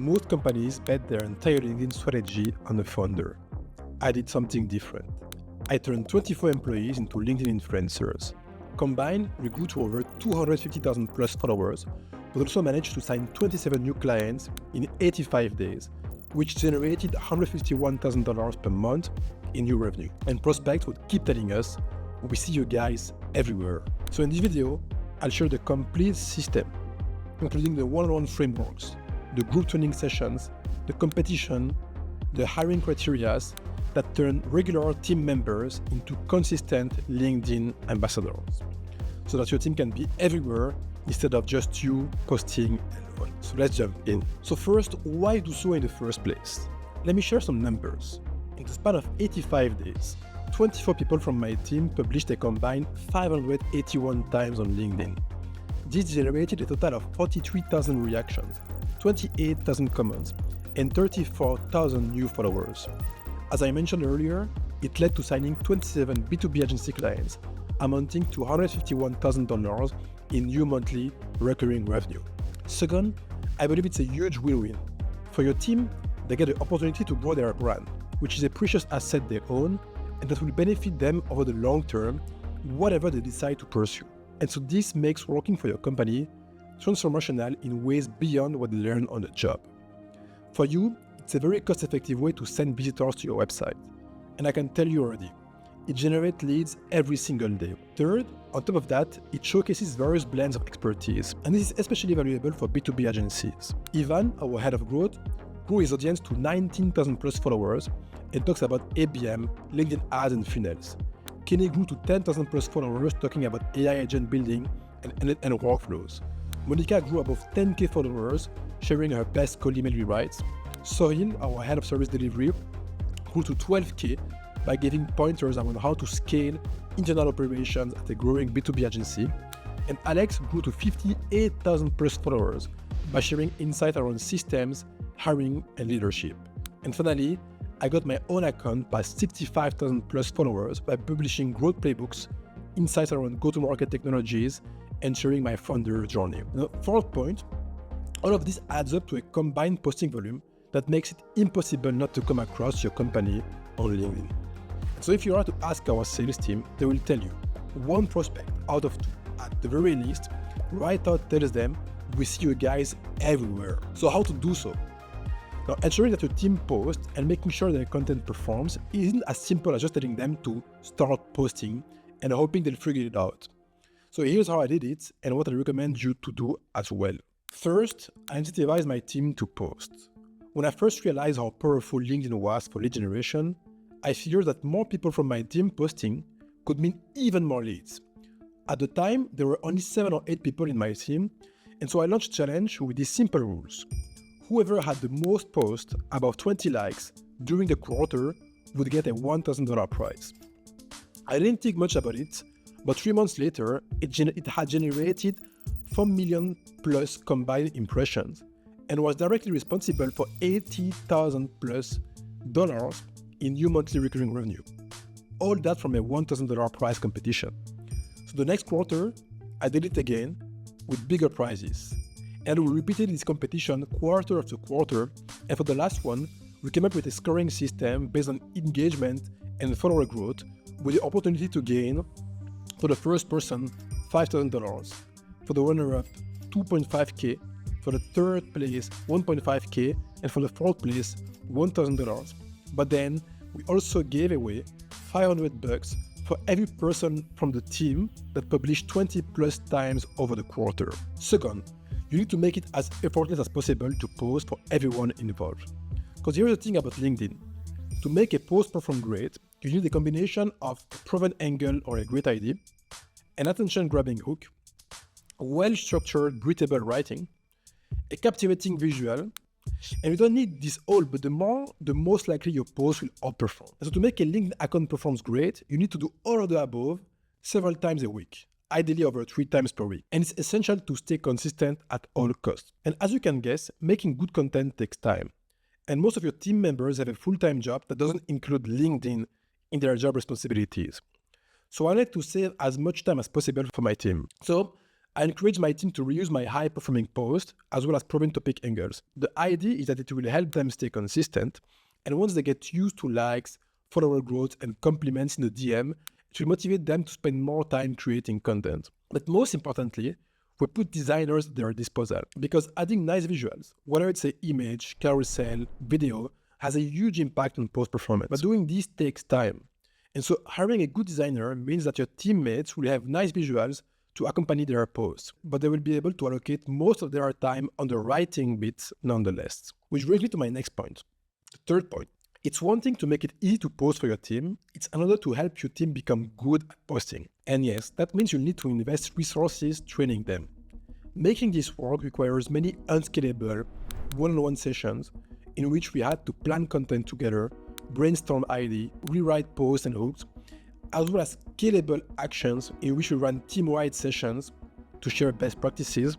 most companies bet their entire LinkedIn strategy on the founder. I did something different. I turned 24 employees into LinkedIn influencers. Combined, we grew to over 250,000 plus followers, but also managed to sign 27 new clients in 85 days, which generated $151,000 per month in new revenue. And prospects would keep telling us, we see you guys everywhere. So in this video, I'll share the complete system, including the one-on-one frameworks, the group training sessions, the competition, the hiring criteria that turn regular team members into consistent LinkedIn ambassadors, so that your team can be everywhere instead of just you posting alone. So let's jump in. So first, why do so in the first place? Let me share some numbers. In the span of 85 days, 24 people from my team published a combined 581 times on LinkedIn. This generated a total of 43,000 reactions, 28,000 comments, and 34,000 new followers. As I mentioned earlier, it led to signing 27 B2B agency clients, amounting to $151,000 in new monthly recurring revenue. Second, I believe it's a huge win-win. For your team, they get the opportunity to grow their brand, which is a precious asset they own, and that will benefit them over the long term, whatever they decide to pursue. And so this makes working for your company transformational in ways beyond what they learn on the job. For you, it's a very cost-effective way to send visitors to your website. And I can tell you already, it generates leads every single day. Third, on top of that, it showcases various blends of expertise. And this is especially valuable for B2B agencies. Ivan, our head of growth, grew his audience to 19,000 plus followers and talks about ABM, LinkedIn ads and funnels. Kenny grew to 10,000 plus followers talking about AI agent building and workflows. Monica grew above 10K followers, sharing her best cold email rewrites. Sohin, our head of service delivery, grew to 12K by giving pointers on how to scale internal operations at a growing B2B agency. And Alex grew to 58,000 plus followers by sharing insights around systems, hiring, and leadership. And finally, I got my own account by 65,000 plus followers by publishing growth playbooks, insights around go-to-market technologies, and sharing my founder journey. Now, fourth point, all of this adds up to a combined posting volume that makes it impossible not to come across your company on LinkedIn. So if you are to ask our sales team, they will tell you, one prospect out of two, at the very least, right out tells them, we see you guys everywhere. So how to do so? Now, ensuring that your team posts and making sure their content performs isn't as simple as just telling them to start posting and hoping they'll figure it out. So here's how I did it and what I recommend you to do as well. First, I incentivized my team to post. When I first realized how powerful LinkedIn was for lead generation, I figured that more people from my team posting could mean even more leads. At the time, there were only 7 or 8 people in my team, and so I launched a challenge with these simple rules. Whoever had the most posts, above 20 likes, during the quarter would get a $1,000 prize. I didn't think much about it, but 3 months later, it had generated 4 million plus combined impressions and was directly responsible for $80,000 plus in new monthly recurring revenue. All that from a $1,000 prize competition. So the next quarter, I did it again with bigger prizes. And we repeated this competition quarter after quarter, and for the last one, we came up with a scoring system based on engagement and follower growth, with the opportunity to gain, for the first person, $5,000, for the runner-up, $2.5K, for the third place, $1.5K, and for the fourth place, $1,000. But then, we also gave away $500 for every person from the team that published 20 plus times over the quarter. Second, you need to make it as effortless as possible to post for everyone involved. Because here's the thing about LinkedIn. To make a post perform great, you need a combination of a proven angle or a great idea, an attention-grabbing hook, well-structured, breathable writing, a captivating visual, and you don't need this all, but the most likely your post will outperform. And so to make a LinkedIn account performs great, you need to do all of the above several times a week, ideally over 3 times per week. And it's essential to stay consistent at all costs. And as you can guess, making good content takes time. And most of your team members have a full-time job that doesn't include LinkedIn in their job responsibilities. So I like to save as much time as possible for my team. So I encourage my team to reuse my high-performing posts as well as proven topic angles. The idea is that it will help them stay consistent, and once they get used to likes, follower growth, and compliments in the DM, it will motivate them to spend more time creating content. But most importantly, we put designers at their disposal because adding nice visuals, whether it's an image, carousel, video, has a huge impact on post performance. But doing this takes time. And so hiring a good designer means that your teammates will have nice visuals to accompany their posts, but they will be able to allocate most of their time on the writing bits nonetheless. Which brings me to my next point, the third point. It's one thing to make it easy to post for your team, it's another to help your team become good at posting. And yes, that means you need to invest resources training them. Making this work requires many unscalable one-on-one sessions in which we had to plan content together, brainstorm ideas, rewrite posts and hooks, as well as scalable actions in which we run team-wide sessions to share best practices.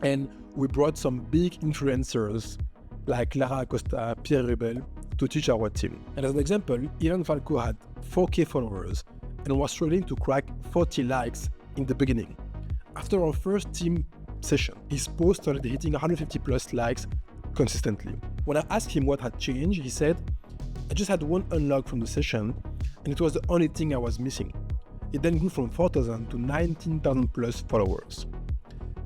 And we brought some big influencers like Lara Acosta, Pierre Rebel to teach our team. And as an example, Ilan Falco had 4K followers and was struggling to crack 40 likes in the beginning. After our first team session, his post started hitting 150 plus likes consistently. When I asked him what had changed, he said, I just had one unlock from the session and it was the only thing I was missing. It then grew from 4,000 to 19,000 plus followers.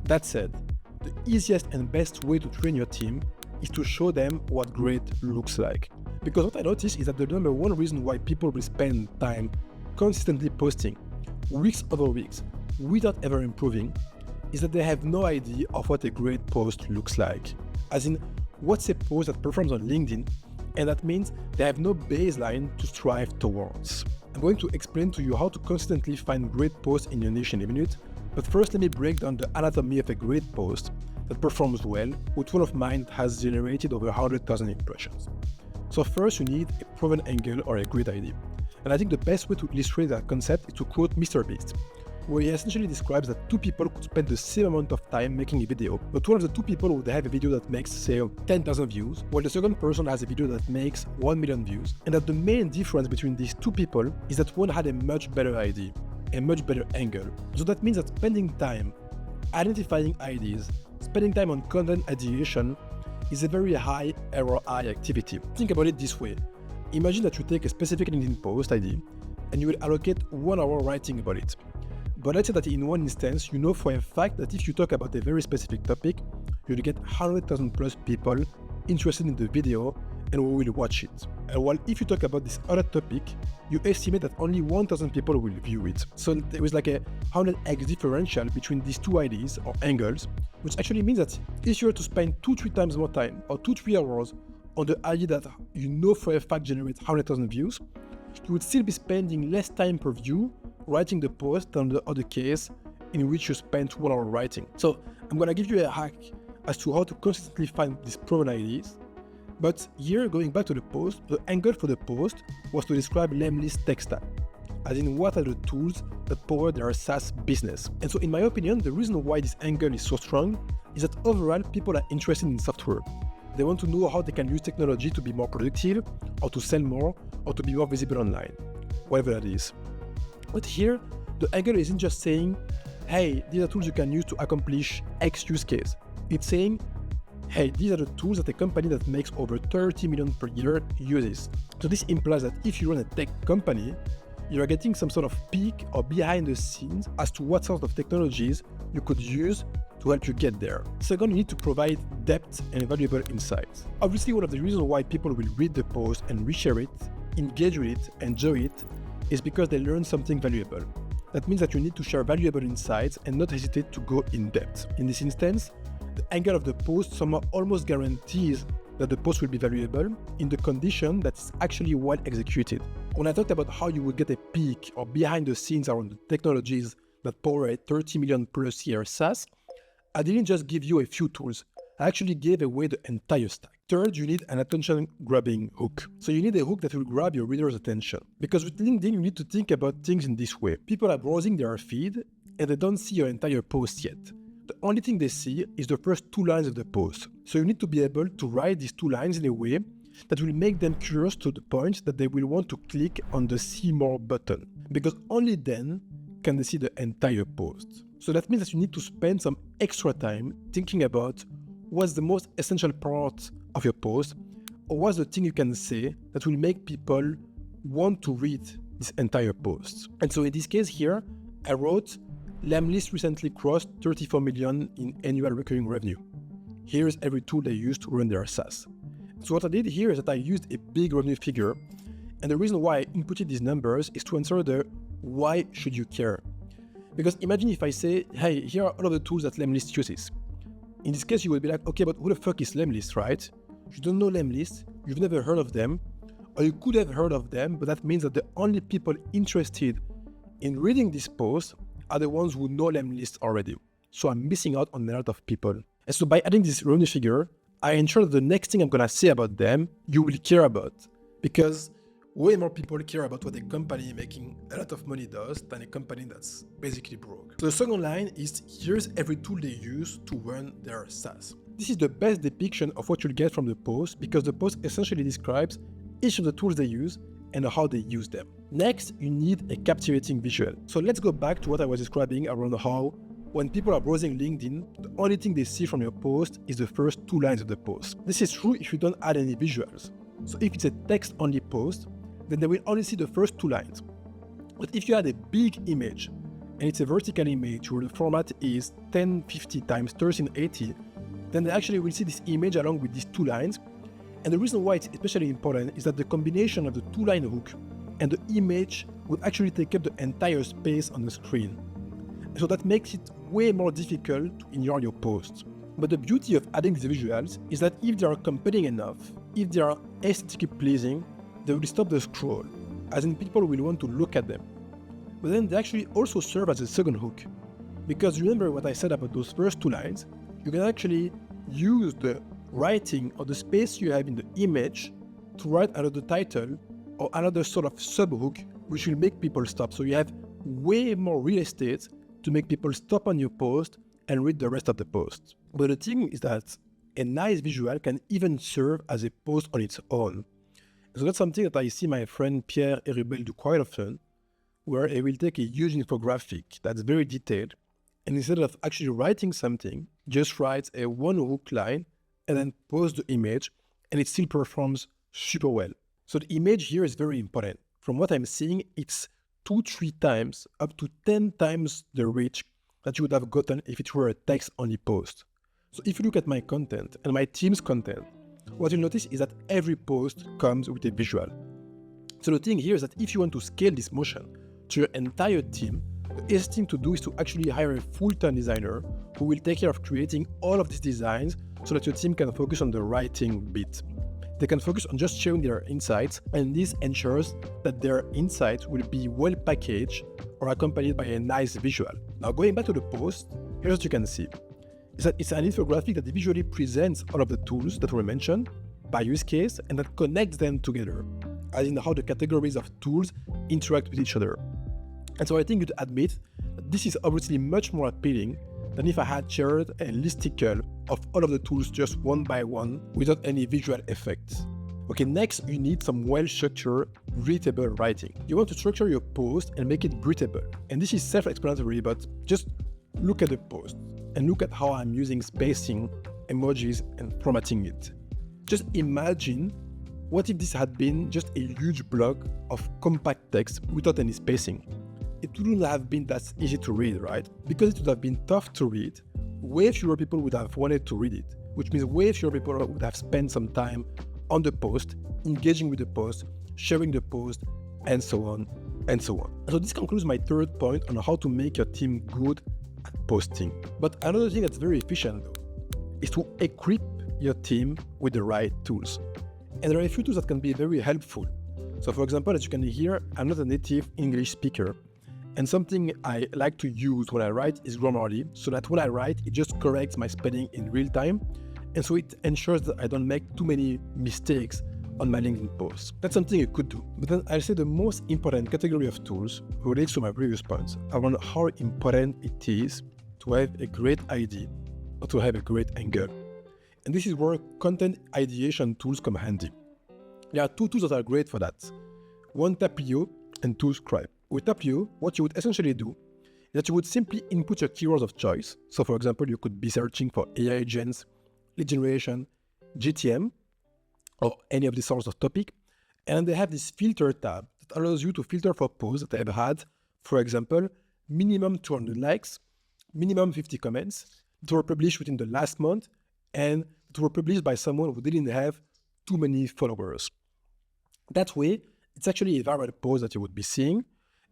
That said, the easiest and best way to train your team is to show them what great looks like. Because what I noticed is that the number one reason why people will spend time consistently posting weeks over weeks without ever improving is that they have no idea of what a great post looks like. As in, what's a post that performs on LinkedIn, and that means they have no baseline to strive towards. I'm going to explain to you how to consistently find great posts in your niche in a minute, but first let me break down the anatomy of a great post that performs well, which one of mine has generated over 100,000 impressions. So first you need a proven angle or a great idea. And I think the best way to illustrate that concept is to quote MrBeast, where he essentially describes that two people could spend the same amount of time making a video, but one of the two people would have a video that makes, say, 10,000 views, while the second person has a video that makes 1 million views, and that the main difference between these two people is that one had a much better idea, a much better angle. So that means that spending time identifying ideas, spending time on content ideation is a very high ROI activity. Think about it this way. Imagine that you take a specific LinkedIn post idea and you will allocate 1 hour writing about it. But let's say that in one instance, you know for a fact that if you talk about a very specific topic, you'll get 100,000 plus people interested in the video and who will watch it. And while if you talk about this other topic, you estimate that only 1,000 people will view it. So there is like a 100x differential between these two ideas or angles, which actually means that if you were to spend 2-3 times more time or 2-3 hours on the idea that you know for a fact generates 100,000 views, you would still be spending less time per view writing the post than the other case in which you spent 1 hour writing. So I'm gonna give you a hack as to how to consistently find these proven ideas. But here, going back to the post, the angle for the post was to describe Lemley's tech stack, as in what are the tools that power their SaaS business. And so in my opinion, the reason why this angle is so strong is that overall people are interested in software. They want to know how they can use technology to be more productive, or to sell more, or to be more visible online, whatever that is. But here, the angle isn't just saying, hey, these are tools you can use to accomplish X use case. It's saying, hey, these are the tools that a company that makes over 30 million per year uses. So this implies that if you run a tech company, you are getting some sort of peek or behind the scenes as to what sort of technologies you could use to help you get there. Second, you need to provide depth and valuable insights. Obviously, one of the reasons why people will read the post and reshare it, engage with it, enjoy it, is because they learn something valuable. That means that you need to share valuable insights and not hesitate to go in depth. In this instance, the angle of the post somehow almost guarantees that the post will be valuable in the condition that it's actually well executed. When I talked about how you would get a peek or behind the scenes around the technologies that power a 30 million plus year SaaS, I didn't just give you a few tools, I actually gave away the entire stack. Third, you need an attention-grabbing hook. So you need a hook that will grab your reader's attention. Because with LinkedIn, you need to think about things in this way. People are browsing their feed and they don't see your entire post yet. The only thing they see is the first 2 lines of the post. So you need to be able to write these 2 lines in a way that will make them curious to the point that they will want to click on the see more button. Because only then can they see the entire post. So that means that you need to spend some extra time thinking about what's the most essential part of your post, or what's the thing you can say that will make people want to read this entire post. And so in this case here, I wrote, Lemlist recently crossed 34 million in annual recurring revenue. Here's every tool they use to run their SaaS. So what I did here is that I used a big revenue figure, and the reason why I inputted these numbers is to answer the why should you care? Because imagine if I say, hey, here are all of the tools that Lemlist uses. In this case, you would be like, okay, but who the fuck is Lemlist, right? You don't know Lemlist, you've never heard of them, or you could have heard of them, but that means that the only people interested in reading this post are the ones who know Lemlist already. So I'm missing out on a lot of people. And so by adding this revenue figure, I ensure that the next thing I'm gonna say about them, you will care about. Because way more people care about what a company making a lot of money does than a company that's basically broke. So the second line is, here's every tool they use to run their SaaS. This is the best depiction of what you'll get from the post, because the post essentially describes each of the tools they use and how they use them. Next, you need a captivating visual. So let's go back to what I was describing around how when people are browsing LinkedIn, the only thing they see from your post is the first 2 lines of the post. This is true if you don't add any visuals. So if it's a text-only post, then they will only see the first 2 lines. But if you add a big image, and it's a vertical image where the format is 1050 times 1380, then they actually will see this image along with these 2 lines. And the reason why it's especially important is that the combination of the 2-line hook and the image would actually take up the entire space on the screen. So that makes it way more difficult to ignore your posts. But the beauty of adding these visuals is that if they are compelling enough, if they are aesthetically pleasing, they will stop the scroll, as in people will want to look at them. But then they actually also serve as a second hook. Because remember what I said about those first 2 lines, you can actually use the writing or the space you have in the image to write another title or another sort of sub-hook which will make people stop. So you have way more real estate to make people stop on your post and read the rest of the post. But the thing is that a nice visual can even serve as a post on its own. So that's something that I see my friend Pierre Erubel do quite often, where he will take a huge infographic that's very detailed, and instead of actually writing something, just writes a 1 hook line and then post the image, and it still performs super well. So the image here is very important. From what I'm seeing, it's 2-3 times, up to 10 times the reach that you would have gotten if it were a text-only post. So if you look at my content and my team's content, what you'll notice is that every post comes with a visual. So the thing here is that if you want to scale this motion to your entire team, the easiest thing to do is to actually hire a full-time designer who will take care of creating all of these designs so that your team can focus on the writing bit. They can focus on just sharing their insights, and this ensures that their insights will be well packaged or accompanied by a nice visual. Now going back to the post, here's what you can see. It's an infographic that visually presents all of the tools that were mentioned by use case and that connects them together, as in how the categories of tools interact with each other. And so I think you'd admit that this is obviously much more appealing than if I had shared a listicle of all of the tools just one by one without any visual effects. Okay, next you need some well-structured, readable writing. You want to structure your post and make it breathable. And this is self-explanatory, but just look at the post and look at how I'm using spacing, emojis, and formatting it. Just imagine what if this had been just a huge block of compact text without any spacing. It wouldn't have been that easy to read, right? Because it would have been tough to read, way fewer people would have wanted to read it, which means way fewer people would have spent some time on the post, engaging with the post, sharing the post, and so on, and so on. So this concludes my third point on how to make your team good at posting. But another thing that's very efficient though, is to equip your team with the right tools. And there are a few tools that can be very helpful. So for example, as you can hear, I'm not a native English speaker. And something I like to use when I write is Grammarly, so that when I write, it just corrects my spelling in real time. And so it ensures that I don't make too many mistakes on my LinkedIn posts. That's something you could do. But then I'll say the most important category of tools relates to my previous points around how important it is to have a great idea or to have a great angle. And this is where content ideation tools come handy. There are 2 tools that are great for that. One, Taplio, and 2, Scribe. With Taplio, what you would essentially do that you would simply input your keywords of choice. So for example, you could be searching for AI agents, lead generation, GTM, or any of these sorts of topic. And they have this filter tab that allows you to filter for posts that have had, for example, minimum 200 likes, minimum 50 comments, that were published within the last month, and that were published by someone who didn't have too many followers. That way, it's actually a viral post that you would be seeing.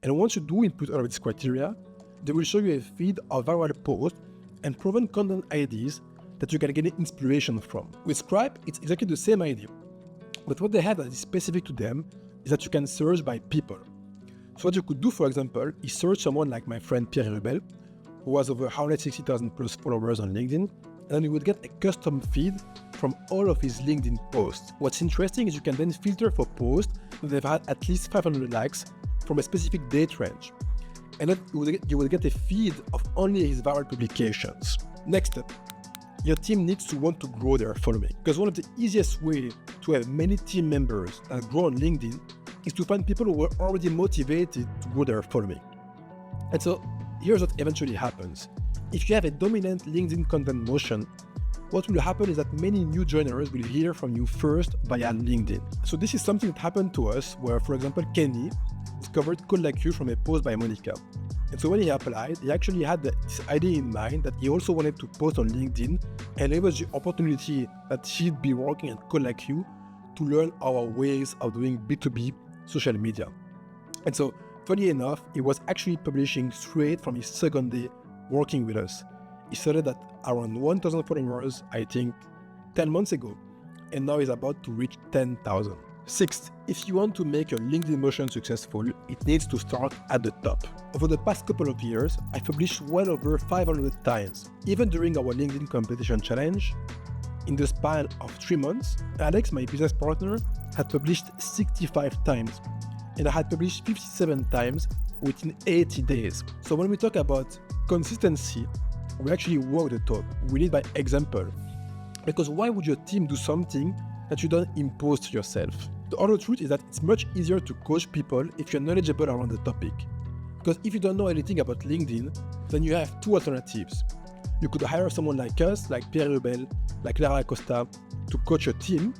And once you do input all of these criteria, they will show you a feed of viral posts and proven content IDs that you can get inspiration from. With Scribe, it's exactly the same idea. But what they have that is specific to them is that you can search by people. So what you could do, for example, is search someone like my friend Pierre Rubel, who has over 160,000 plus followers on LinkedIn, and then you would get a custom feed from all of his LinkedIn posts. What's interesting is you can then filter for posts that have had at least 500 likes from a specific date range. And then you will get a feed of only his viral publications. Next up, your team needs to want to grow their following, because one of the easiest ways to have many team members that grow on LinkedIn is to find people who are already motivated to grow their following. And so here's what eventually happens. If you have a dominant LinkedIn content motion, what will happen is that many new joiners will hear from you first via LinkedIn. So this is something that happened to us where, for example, Kenny discovered Code Like You from a post by Monica. And so when he applied, he actually had this idea in mind that he also wanted to post on LinkedIn, and it was the opportunity that he'd be working at Code Like You to learn our ways of doing B2B social media. And so, funny enough, he was actually publishing straight from his second day working with us. He started at around 1,000 followers, I think, 10 months ago, and now he's about to reach 10,000. Sixth, if you want to make your LinkedIn motion successful, it needs to start at the top. Over the past couple of years, I've published well over 500 times. Even during our LinkedIn competition challenge, in the span of 3 months, Alex, my business partner, had published 65 times, and I had published 57 times within 80 days. So when we talk about consistency, we actually walk the talk. We lead by example. Because why would your team do something that you don't impose to yourself? The other truth is that it's much easier to coach people if you're knowledgeable around the topic. Because if you don't know anything about LinkedIn, then you have two alternatives. You could hire someone like us, like Pierre Rubel, like Clara Acosta, to coach your team,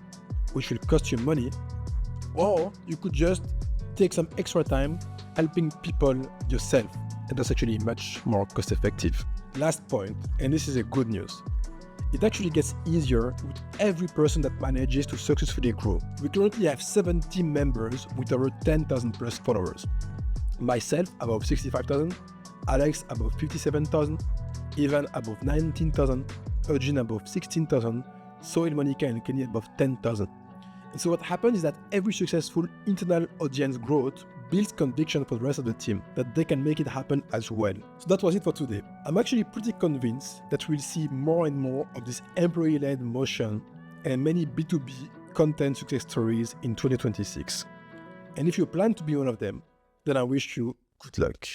which will cost you money. Or you could just take some extra time helping people yourself. And that's actually much more cost effective. Last point, and this is a good news. It actually gets easier with every person that manages to successfully grow. We currently have 7 team members with over 10,000 plus followers. Myself above 65,000, Alex above 57,000, Ivan above 19,000, Eugene above 16,000, Soil, Monica and Kenny above 10,000. And so what happens is that every successful internal audience growth builds conviction for the rest of the team that they can make it happen as well. So that was it for today. I'm actually pretty convinced that we'll see more and more of this employee-led motion and many B2B content success stories in 2026. And if you plan to be one of them, then I wish you good luck.